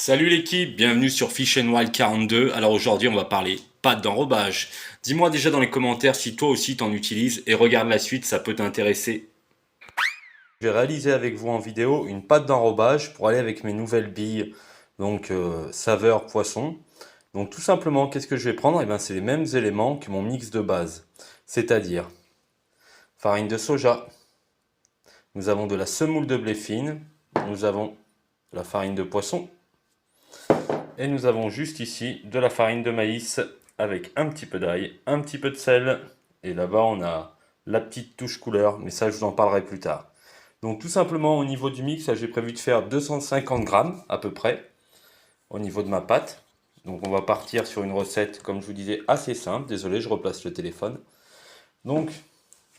Salut l'équipe, bienvenue sur Fish and Wild 42. Alors aujourd'hui on va parler pâte d'enrobage. Dis-moi déjà dans les commentaires si toi aussi t'en utilises et regarde la suite, ça peut t'intéresser. Je vais réaliser avec vous en vidéo une pâte d'enrobage pour aller avec mes nouvelles billes, donc saveur poisson. Donc tout simplement, qu'est-ce que je vais prendre? C'est les mêmes éléments que mon mix de base. C'est-à-dire farine de soja, nous avons de la semoule de blé fine, nous avons de la farine de poisson, et nous avons juste ici de la farine de maïs avec un petit peu d'ail, un petit peu de sel. Et là-bas, on a la petite touche couleur, mais ça, je vous en parlerai plus tard. Donc tout simplement, au niveau du mix, j'ai prévu de faire 250 grammes à peu près au niveau de ma pâte. Donc on va partir sur une recette, comme je vous disais, assez simple. Désolé, je replace le téléphone. Donc,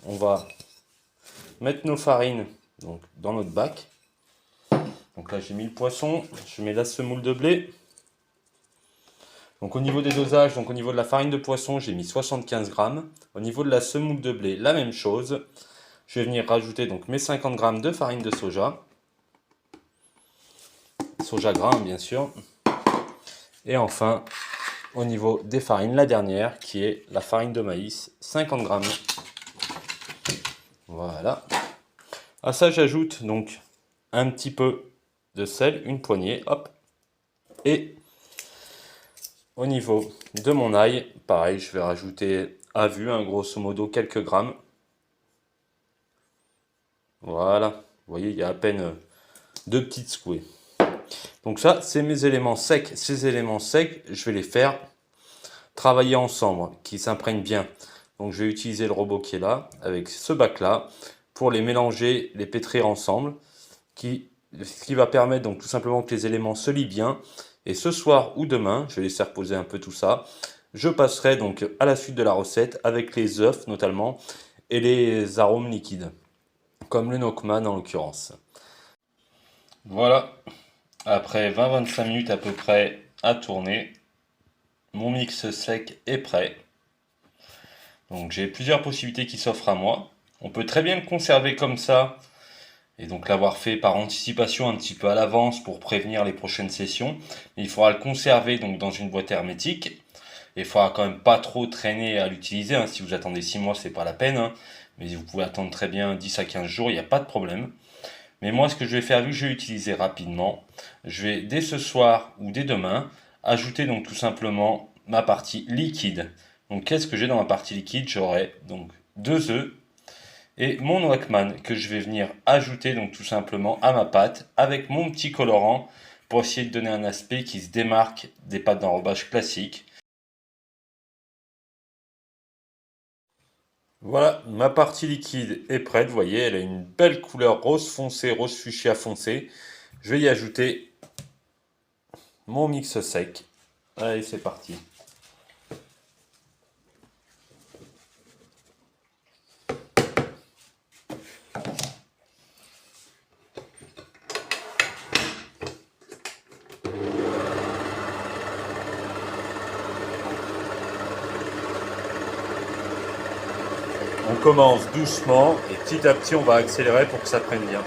on va mettre nos farines donc, dans notre bac. Donc là, j'ai mis le poisson, je mets la semoule de blé. Donc au niveau des dosages, donc au niveau de la farine de poisson, j'ai mis 75 grammes. Au niveau de la semoule de blé, la même chose. Je vais venir rajouter donc mes 50 grammes de farine de soja. Soja gras, bien sûr. Et enfin, au niveau des farines, la dernière, qui est la farine de maïs, 50 grammes. Voilà. À ça, j'ajoute donc un petit peu de sel, une poignée, hop. Et au niveau de mon ail, pareil, je vais rajouter à vue, grosso modo, quelques grammes. Voilà, vous voyez, il y a à peine deux petites secouées. Donc ça, c'est mes éléments secs. Ces éléments secs, je vais les faire travailler ensemble, qu'ils s'imprègnent bien. Donc je vais utiliser le robot qui est là, avec ce bac-là, pour les mélanger, les pétrir ensemble, ce qui va permettre donc tout simplement que les éléments se lient bien. Et ce soir ou demain, je vais laisser reposer un peu tout ça, je passerai donc à la suite de la recette avec les œufs notamment et les arômes liquides, comme le Nokman en l'occurrence. Voilà, après 20-25 minutes à peu près à tourner, mon mix sec est prêt. Donc j'ai plusieurs possibilités qui s'offrent à moi. On peut très bien le conserver comme ça et donc l'avoir fait par anticipation un petit peu à l'avance pour prévenir les prochaines sessions. Mais il faudra le conserver donc dans une boîte hermétique. Et il faudra quand même pas trop traîner à l'utiliser. Si vous attendez 6 mois, c'est pas la peine. Mais vous pouvez attendre très bien 10 à 15 jours, il n'y a pas de problème. Mais moi, ce que je vais faire, vu que je vais l'utiliser rapidement, je vais dès ce soir ou dès demain ajouter donc tout simplement ma partie liquide. Donc qu'est-ce que j'ai dans ma partie liquide? J'aurai donc 2 œufs et mon Wackman que je vais venir ajouter donc tout simplement à ma pâte avec mon petit colorant pour essayer de donner un aspect qui se démarque des pâtes d'enrobage classiques. Voilà, ma partie liquide est prête, vous voyez, elle a une belle couleur rose foncé, rose fuchsia foncé. Je vais y ajouter mon mix sec. Allez, c'est parti. On commence doucement et petit à petit on va accélérer pour que ça prenne bien.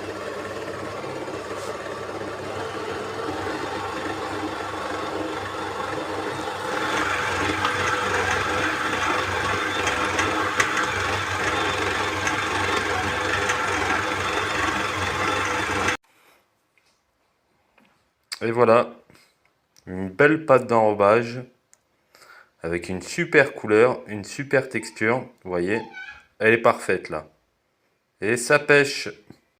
Et voilà, une belle pâte d'enrobage avec une super couleur, une super texture, vous voyez, elle est parfaite là. Et ça pêche.